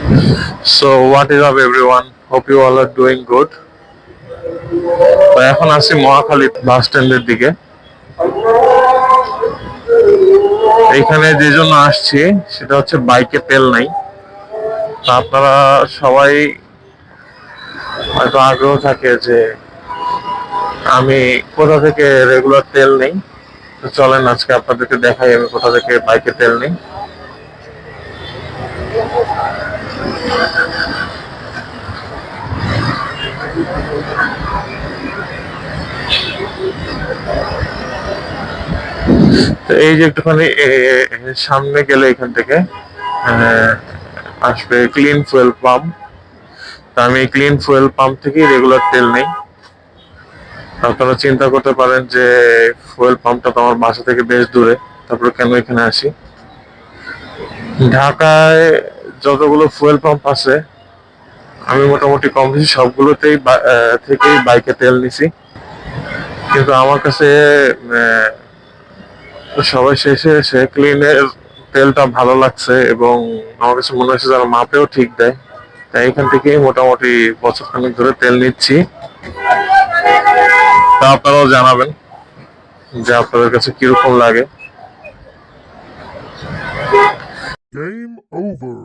So what is up everyone? Hope you all are doing good. তো এখন আছি মহাখালী বাস স্ট্যান্ডের দিকে। এইখানে যে জন্য আসছি সেটা হচ্ছে বাইকে তেল নাই। তো আপনারা সবাই হয়তো আগ্রহ থাকে যে আমি কোথা থেকে রেগুলার তেল নেই। তো চলেন আজকে আপনাদেরকে দেখাই আমি কোথা থেকে বাইকে তেল নেই। তো এই যে একটুখানি সামনে গেলে এখান থেকে আসবে ক্লিন ফুয়েল পাম্প। তা আমি ক্লিন ফুয়েল পাম্প থেকেই রেগুলার তেল নেই। আপনারা চিন্তা করতে পারেন যে ফুয়েল পাম্পটা তো আমার বাসা থেকে বেশ দূরে, তারপরে কেন এখানে আসি। ঢাকায় যতগুলো ফুয়েল পাম্প আছে আমি মোটামুটি কম বেশি সবগুলোতেই থেকেই বাইকে তেল নিছি, কিন্তু আমার কাছে সবাই শেষে এসে ক্লিনের তেলটা ভালো লাগছে এবং আমার কাছে মনে হচ্ছে যারা মাপেও ঠিক দেয়। তাই এখান থেকেই মোটামুটি বছর খানেক ধরে তেল নিচ্ছি। তা আপনারাও জানাবেন যে আপনাদের কাছে কিরকম লাগে। Game over.